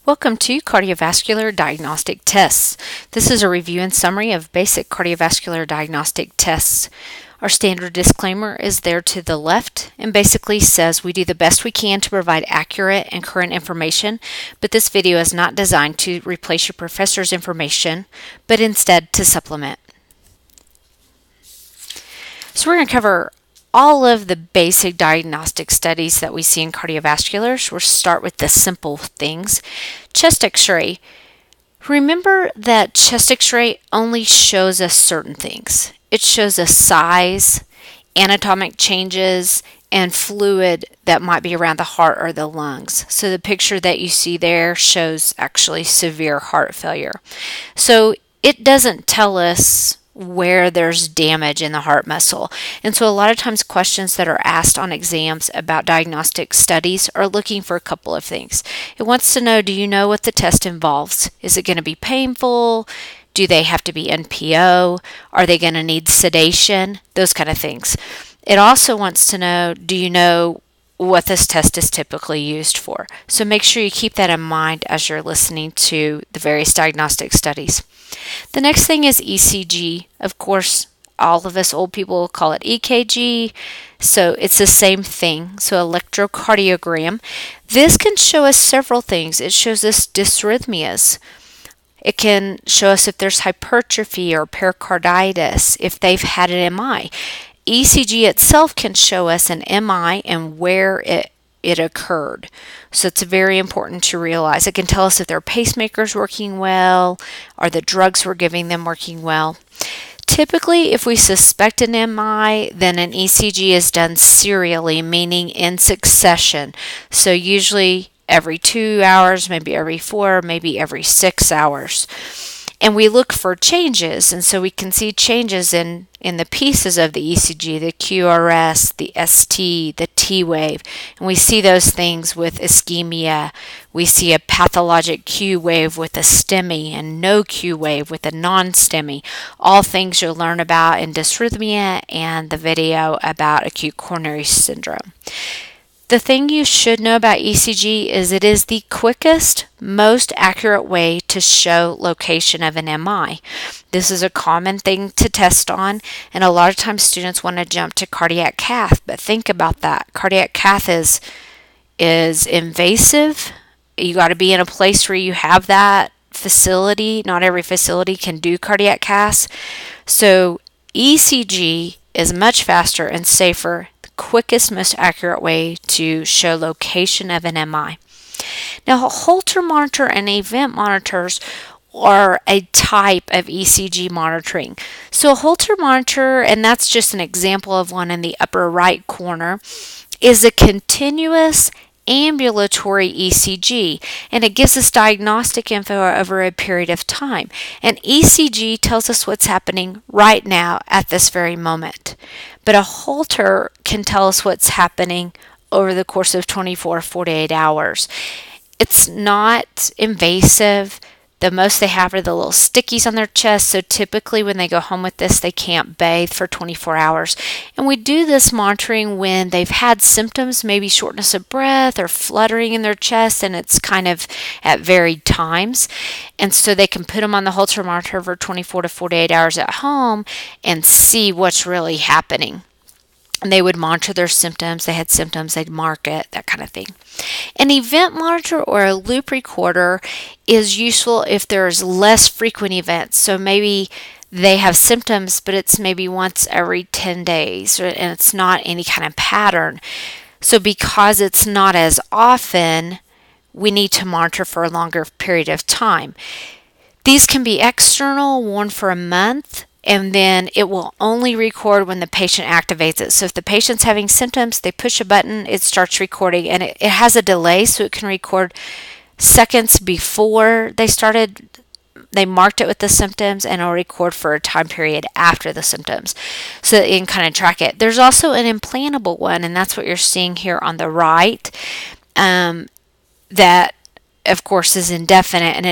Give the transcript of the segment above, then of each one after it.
Welcome to Cardiovascular Diagnostic Tests. This is a review and summary of basic cardiovascular diagnostic tests. Our standard disclaimer is there to the left and basically says we do the best we can to provide accurate and current information, but this video is not designed to replace your professor's information, but instead to supplement. So we're going to cover all of the basic diagnostic studies that we see in cardiovascular. So we'll start with the simple things. Chest x-ray. Remember that chest x-ray only shows us certain things. It shows us size, anatomic changes, and fluid that might be around the heart or the lungs. So the picture that you see there shows actually severe heart failure. So it doesn't tell us where there's damage in the heart muscle. And so a lot of times questions that are asked on exams about diagnostic studies are looking for a couple of things. It wants to know, do you know what the test involves? Is it going to be painful? Do they have to be NPO? Are they going to need sedation? Those kind of things. It also wants to know, do you know what this test is typically used for? So make sure you keep that in mind as you're listening to the various diagnostic studies. The next thing is ECG. Of course, all of us old people call it EKG, so it's the same thing. So electrocardiogram. This can show us several things. It shows us dysrhythmias. It can show us if there's hypertrophy or pericarditis, if they've had an MI. ECG itself can show us an MI and where it occurred. So it's very important to realize. It can tell us if their pacemaker's working well, or the drugs we're giving them working well. Typically, if we suspect an MI, then an ECG is done serially, meaning in succession. So usually every 2 hours, maybe every 4, maybe every 6 hours. And we look for changes, and so we can see changes in the pieces of the ECG, the QRS, the ST, the T wave, and we see those things with ischemia. We see a pathologic Q wave with a STEMI and no Q wave with a non-STEMI. All things you'll learn about in dysrhythmia and the video about acute coronary syndrome. The thing you should know about ECG is it is the quickest, most accurate way to show location of an MI. This is a common thing to test on, and a lot of times students want to jump to cardiac cath, but think about that. Cardiac cath is invasive. You got to be in a place where you have that facility. Not every facility can do cardiac caths. So ECG is much faster and safer, quickest, most accurate way to show location of an MI. Now, a Holter monitor and event monitors are a type of ECG monitoring. So a Holter monitor, and that's just an example of one in the upper right corner, is a continuous ambulatory ECG, and it gives us diagnostic info over a period of time. And ECG tells us what's happening right now at this very moment. But a Holter can tell us what's happening over the course of 24 to 48 hours. It's not invasive. The most they have are the little stickies on their chest, so typically when they go home with this, they can't bathe for 24 hours. And we do this monitoring when they've had symptoms, maybe shortness of breath or fluttering in their chest, and it's kind of at varied times. And so they can put them on the Holter monitor for 24 to 48 hours at home and see what's really happening. And they would monitor their symptoms. They had symptoms, they'd mark it, that kind of thing. An event monitor or a loop recorder is useful if there's less frequent events. So maybe they have symptoms, but it's maybe once every 10 days, and it's not any kind of pattern. So because it's not as often, we need to monitor for a longer period of time. These can be external, worn for a month, and then it will only record when the patient activates it. So if the patient's having symptoms, they push a button, it starts recording, and it has a delay, so it can record seconds before they marked it with the symptoms, and it'll record for a time period after the symptoms, so that you can kind of track it. There's also an implantable one, and that's what you're seeing here on the right, that of course is indefinite, and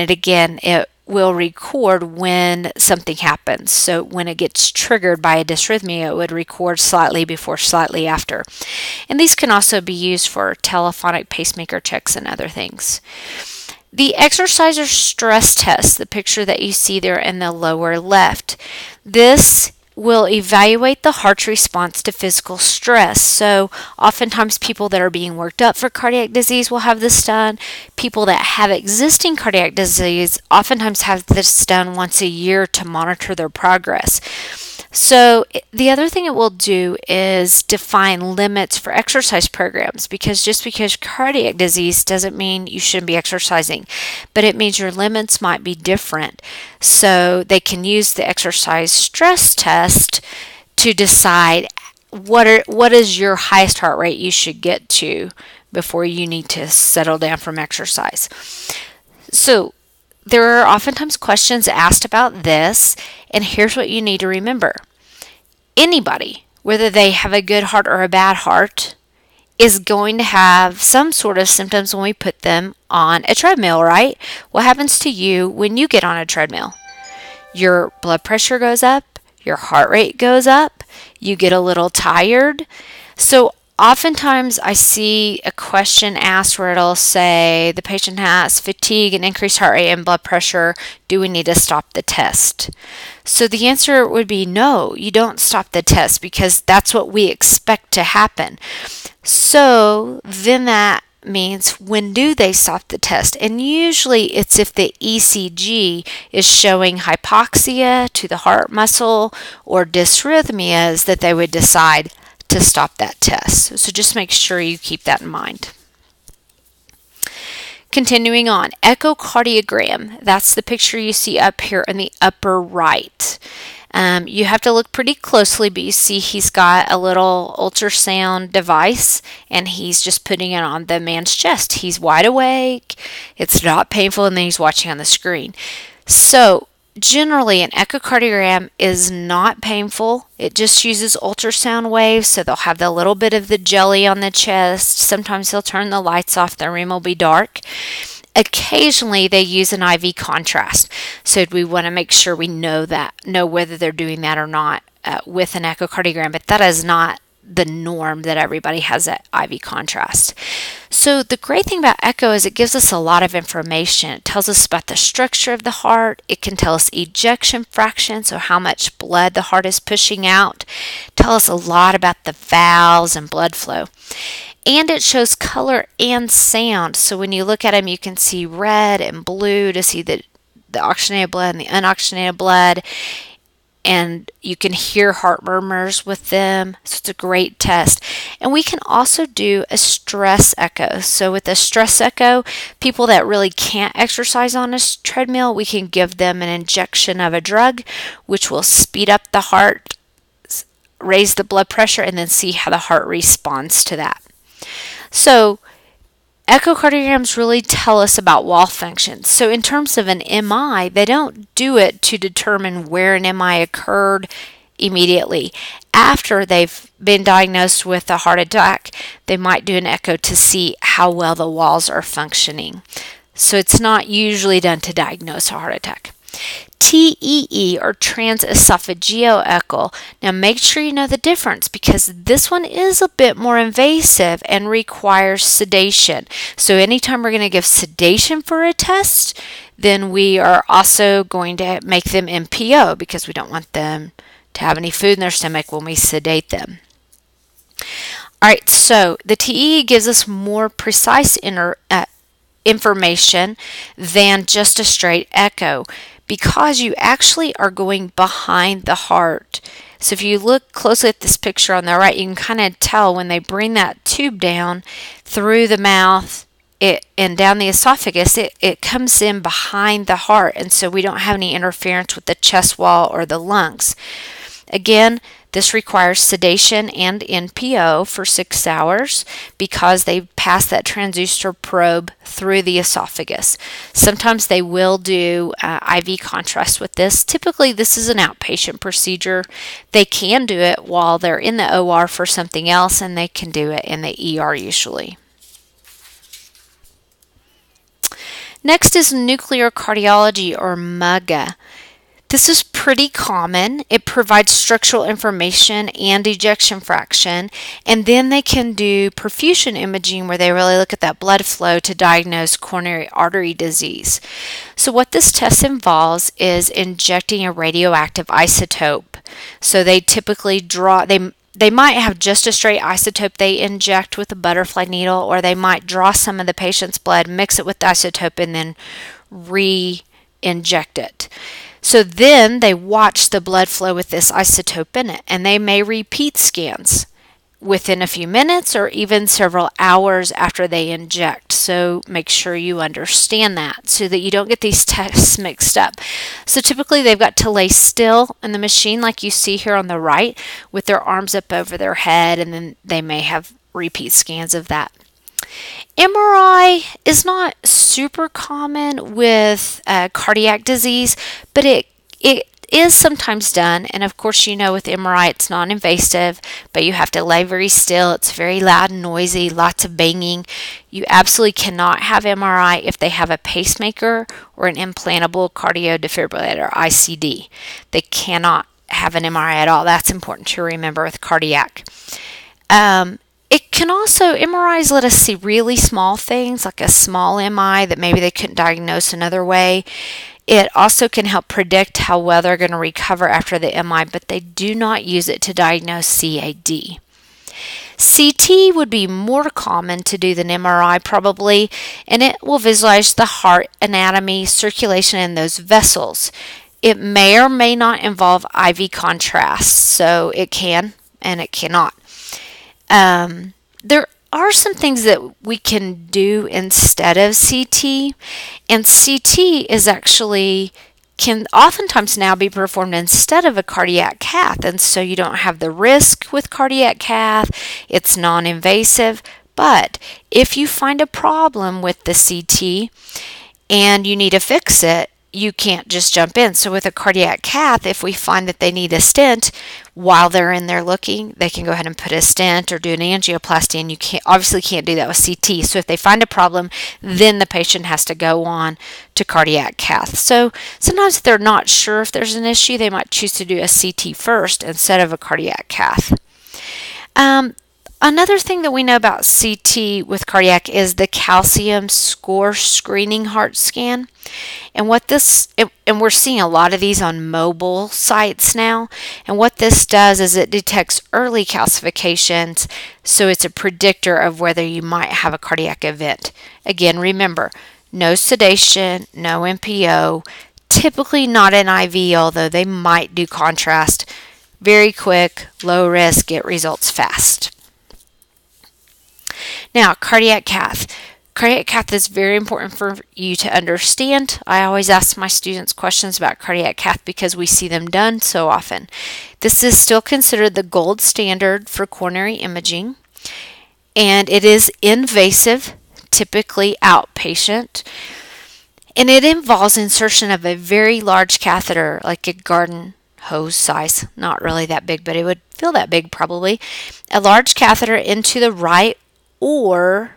it will record when something happens. So when it gets triggered by a dysrhythmia, it would record slightly before, slightly after. And these can also be used for telephonic pacemaker checks and other things. The exerciser stress test, the picture that you see there in the lower left, this will evaluate the heart's response to physical stress. So oftentimes people that are being worked up for cardiac disease will have this done. People that have existing cardiac disease oftentimes have this done once a year to monitor their progress. So the other thing it will do is define limits for exercise programs, because just because cardiac disease doesn't mean you shouldn't be exercising, but it means your limits might be different. So they can use the exercise stress test to decide what is your highest heart rate you should get to before you need to settle down from exercise. So there are oftentimes questions asked about this, and here's what you need to remember. Anybody, whether they have a good heart or a bad heart, is going to have some sort of symptoms when we put them on a treadmill, right? What happens to you when you get on a treadmill? Your blood pressure goes up, your heart rate goes up, you get a little tired. So oftentimes I see a question asked where it'll say the patient has fatigue and increased heart rate and blood pressure. Do we need to stop the test? So the answer would be no, you don't stop the test, because that's what we expect to happen. So then that means, when do they stop the test? And usually it's if the ECG is showing hypoxia to the heart muscle or dysrhythmias that they would decide to stop that test. So just make sure you keep that in mind. Continuing on, echocardiogram. That's the picture you see up here in the upper right. You have to look pretty closely, but you see he's got a little ultrasound device, and he's just putting it on the man's chest. He's wide awake, it's not painful, and then he's watching on the screen. So generally, an echocardiogram is not painful. It just uses ultrasound waves, so they'll have the little bit of the jelly on the chest. Sometimes they'll turn the lights off. The room will be dark. Occasionally, they use an IV contrast. So we want to make sure we know whether they're doing that or not with an echocardiogram, but that is not the norm that everybody has at IV contrast. So the great thing about echo is it gives us a lot of information. It tells us about the structure of the heart. It can tell us ejection fraction, so how much blood the heart is pushing out. Tell us a lot about the valves and blood flow. And it shows color and sound. So when you look at them, you can see red and blue to see the oxygenated blood and the unoxygenated blood. And you can hear heart murmurs with them. So it's a great test. And we can also do a stress echo. So with a stress echo, people that really can't exercise on a treadmill, we can give them an injection of a drug, which will speed up the heart, raise the blood pressure, and then see how the heart responds to that. So echocardiograms really tell us about wall function. So in terms of an MI, they don't do it to determine where an MI occurred immediately. After they've been diagnosed with a heart attack, they might do an echo to see how well the walls are functioning. So it's not usually done to diagnose a heart attack. TEE, or Transesophageal echo. Now make sure you know the difference, because this one is a bit more invasive and requires sedation. So anytime we're going to give sedation for a test, then we are also going to make them NPO, because we don't want them to have any food in their stomach when we sedate them. Alright, so the TEE gives us more precise information than just a straight echo, because you actually are going behind the heart. So if you look closely at this picture on the right, you can kind of tell when they bring that tube down through the mouth and down the esophagus, it comes in behind the heart, and so we don't have any interference with the chest wall or the lungs. Again, this requires sedation and NPO for 6 hours, because they pass that transducer probe through the esophagus. Sometimes they will do IV contrast with this. Typically, this is an outpatient procedure. They can do it while they're in the OR for something else, and they can do it in the ER usually. Next is nuclear cardiology, or MUGA. This is pretty common. It provides structural information and ejection fraction. And then they can do perfusion imaging where they really look at that blood flow to diagnose coronary artery disease. So what this test involves is injecting a radioactive isotope. So they typically they might have just a straight isotope they inject with a butterfly needle, or they might draw some of the patient's blood, mix it with the isotope, and then re-inject it. So then they watch the blood flow with this isotope in it, and they may repeat scans within a few minutes or even several hours after they inject. So make sure you understand that so that you don't get these tests mixed up. So typically they've got to lay still in the machine like you see here on the right with their arms up over their head, and then they may have repeat scans of that. MRI is not super common with cardiac disease, but it is sometimes done. And of course, you know, with MRI, it's non-invasive, but you have to lay very still. It's very loud and noisy, lots of banging. You absolutely cannot have MRI if they have a pacemaker or an implantable cardiodefibrillator, ICD. They cannot have an MRI at all. That's important to remember with cardiac. It can also, MRIs let us see really small things, like a small MI that maybe they couldn't diagnose another way. It also can help predict how well they're going to recover after the MI, but they do not use it to diagnose CAD. CT would be more common to do than MRI probably, and it will visualize the heart anatomy, circulation, and those vessels. It may or may not involve IV contrast, so it can and it cannot. There are some things that we can do instead of CT, and CT is actually can oftentimes now be performed instead of a cardiac cath, and so you don't have the risk with cardiac cath. It's non-invasive, but if you find a problem with the CT and you need to fix it, you can't just jump in. So with a cardiac cath, if we find that they need a stent while they're in there looking, they can go ahead and put a stent or do an angioplasty, and you obviously can't do that with CT. So if they find a problem, then the patient has to go on to cardiac cath. So sometimes if they're not sure if there's an issue, they might choose to do a CT first instead of a cardiac cath. Another thing that we know about CT with cardiac is the calcium score screening heart scan. And we're seeing a lot of these on mobile sites now. And what this does is it detects early calcifications, so it's a predictor of whether you might have a cardiac event. Again, remember, no sedation, no NPO, typically not an IV, although they might do contrast. Very quick, low risk, get results fast. Now, cardiac cath. Cardiac cath is very important for you to understand. I always ask my students questions about cardiac cath because we see them done so often. This is still considered the gold standard for coronary imaging, and it is invasive, typically outpatient, and it involves insertion of a very large catheter, like a garden hose size. Not really that big, but it would feel that big probably. A large catheter into the right or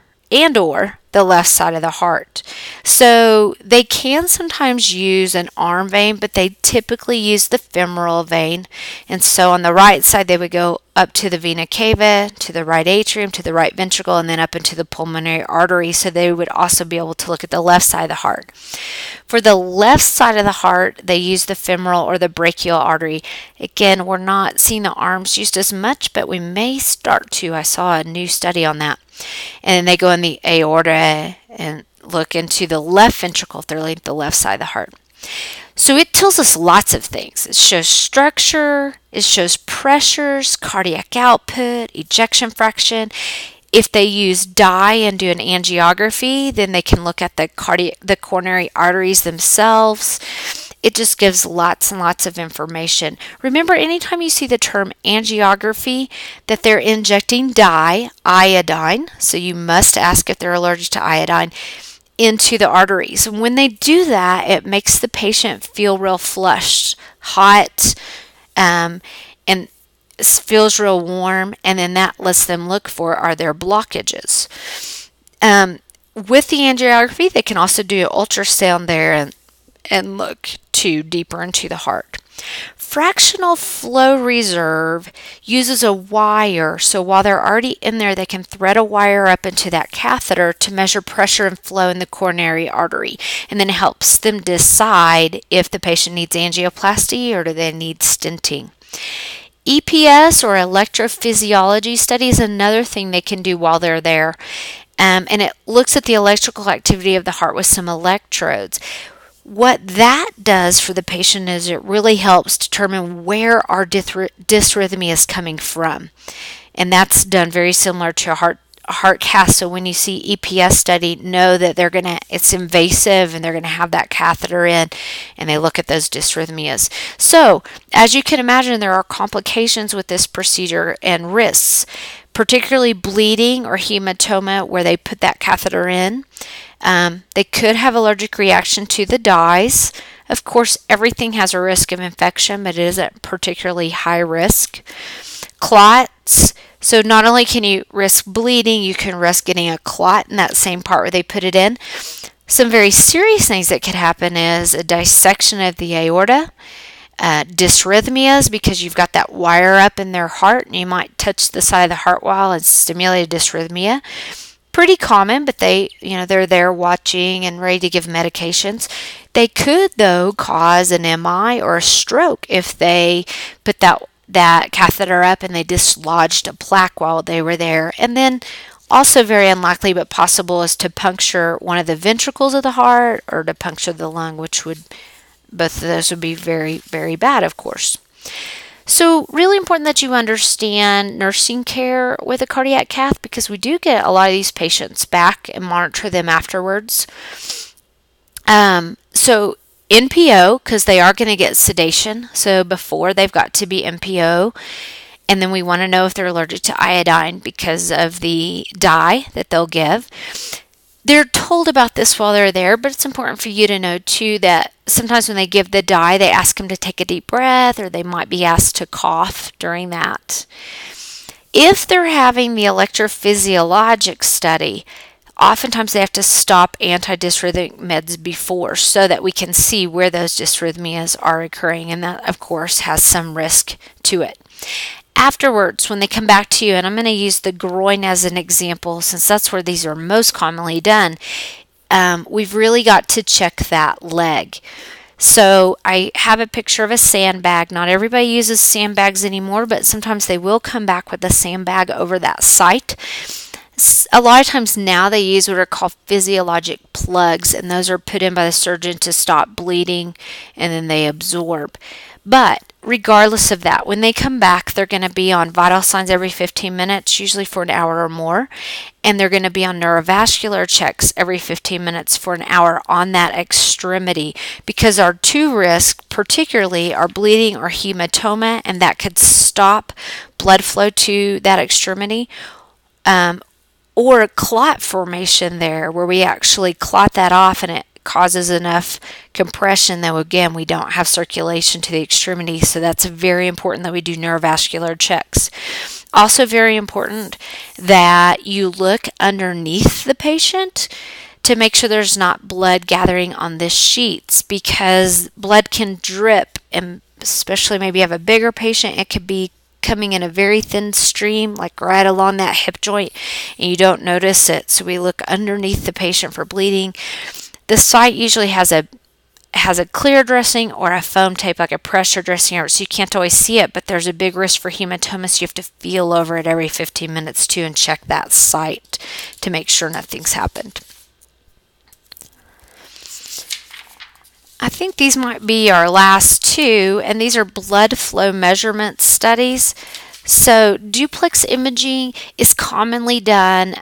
the left side of the heart. So they can sometimes use an arm vein, but they typically use the femoral vein. And so on the right side, they would go up to the vena cava, to the right atrium, to the right ventricle, and then up into the pulmonary artery. So they would also be able to look at the left side of the heart. For the left side of the heart, they use the femoral or the brachial artery. Again, we're not seeing the arms used as much, but we may start to. I saw a new study on that. And they go in the aorta and look into the left ventricle if they're looking at the left side of the heart. So it tells us lots of things. It shows structure, it shows pressures, cardiac output, ejection fraction. If they use dye and do an angiography, then they can look at the coronary arteries themselves. It just gives lots and lots of information. Remember, anytime you see the term angiography, that they're injecting dye, iodine, so you must ask if they're allergic to iodine, into the arteries. And when they do that, it makes the patient feel real flushed, hot, and feels real warm, and then that lets them look for, are there blockages? With the angiography, they can also do an ultrasound there and look deeper into the heart. Fractional flow reserve uses a wire, so while they're already in there, they can thread a wire up into that catheter to measure pressure and flow in the coronary artery, and then it helps them decide if the patient needs angioplasty or do they need stenting. EPS, or electrophysiology study, is another thing they can do while they're there, and it looks at the electrical activity of the heart with some electrodes. What that does for the patient is it really helps determine where our dysrhythmia is coming from. And that's done very similar to a heart cath. So when you see EPS study, know that it's invasive and they're going to have that catheter in and they look at those dysrhythmias. So as you can imagine, there are complications with this procedure and risks, particularly bleeding or hematoma where they put that catheter in. They could have allergic reaction to the dyes. Of course, everything has a risk of infection, but it isn't particularly high risk. Clots. So not only can you risk bleeding, you can risk getting a clot in that same part where they put it in. Some very serious things that could happen is a dissection of the aorta, dysrhythmias, because you've got that wire up in their heart and you might touch the side of the heart wall and stimulate a dysrhythmia. Pretty common, but they're there watching and ready to give medications. They could, though, cause an MI or a stroke if they put that catheter up and they dislodged a plaque while they were there. And then also very unlikely but possible is to puncture one of the ventricles of the heart or to puncture the lung, both of those would be very, very bad, of course. So really important that you understand nursing care with a cardiac cath, because we do get a lot of these patients back and monitor them afterwards. So NPO, because they are going to get sedation. So before, they've got to be NPO. And then we want to know if they're allergic to iodine because of the dye that they'll give. They're told about this while they're there, but it's important for you to know too that sometimes when they give the dye, they ask them to take a deep breath, or they might be asked to cough during that. If they're having the electrophysiologic study, oftentimes they have to stop antidysrhythmic meds before so that we can see where those dysrhythmias are occurring, and that, of course, has some risk to it. Afterwards, when they come back to you, and I'm going to use the groin as an example since that's where these are most commonly done, we've really got to check that leg. So I have a picture of a sandbag. Not everybody uses sandbags anymore, but sometimes they will come back with a sandbag over that site. A lot of times now they use what are called physiologic plugs, and those are put in by the surgeon to stop bleeding, and then they absorb. But regardless of that, when they come back, they're going to be on vital signs every 15 minutes, usually for an hour or more, and they're going to be on neurovascular checks every 15 minutes for an hour on that extremity, because our two risks particularly are bleeding or hematoma, and that could stop blood flow to that extremity, or clot formation there where we actually clot that off and it causes enough compression that, again, we don't have circulation to the extremity. So that's very important that we do neurovascular checks. Also very important that you look underneath the patient to make sure there's not blood gathering on the sheets, because blood can drip, and especially maybe you have a bigger patient, it could be coming in a very thin stream, like right along that hip joint, and you don't notice it. So we look underneath the patient for bleeding. The site usually has a clear dressing or a foam tape, like a pressure dressing, so you can't always see it, but there's a big risk for hematoma, so you have to feel over it every 15 minutes too and check that site to make sure nothing's happened. I think these might be our last two, and these are blood flow measurement studies. So duplex imaging is commonly done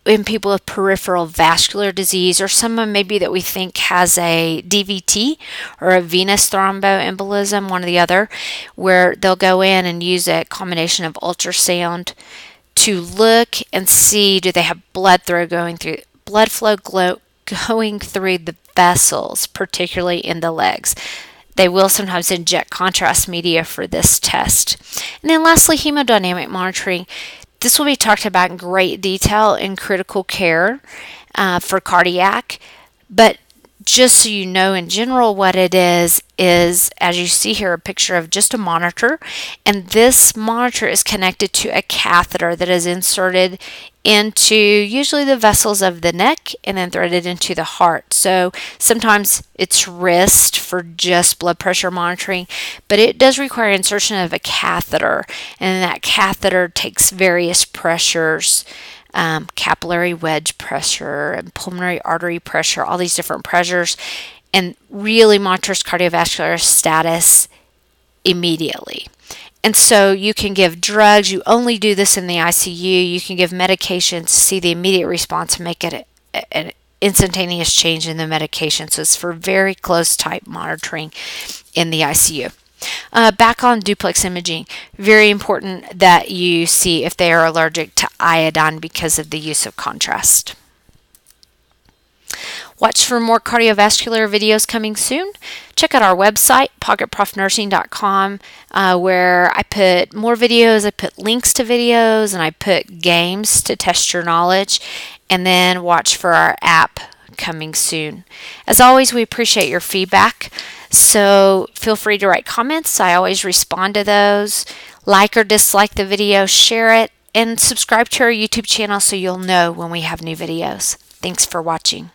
in people with peripheral vascular disease, or someone maybe that we think has a DVT or a venous thromboembolism, one or the other, where they'll go in and use a combination of ultrasound to look and see, do they have blood flow going through the vessels, particularly in the legs. They will sometimes inject contrast media for this test. And then lastly, hemodynamic monitoring. This will be talked about in great detail in critical care for cardiac, but just so you know in general what it is, as you see here, a picture of just a monitor. And this monitor is connected to a catheter that is inserted into usually the vessels of the neck and then threaded into the heart. So sometimes it's wrist for just blood pressure monitoring, but it does require insertion of a catheter, and that catheter takes various pressures, capillary wedge pressure and pulmonary artery pressure, all these different pressures, and really monitors cardiovascular status immediately. And so you can give drugs. You only do this in the ICU. You can give medications to see the immediate response and make it an instantaneous change in the medication. So it's for very close type monitoring in the ICU. Back on duplex imaging, very important that you see if they are allergic to iodine because of the use of contrast. Watch for more cardiovascular videos coming soon. Check out our website, pocketprofnursing.com, where I put more videos, I put links to videos, and I put games to test your knowledge. And then watch for our app coming soon. As always, we appreciate your feedback. So feel free to write comments. I always respond to those. Like or dislike the video, share it, and subscribe to our YouTube channel so you'll know when we have new videos. Thanks for watching.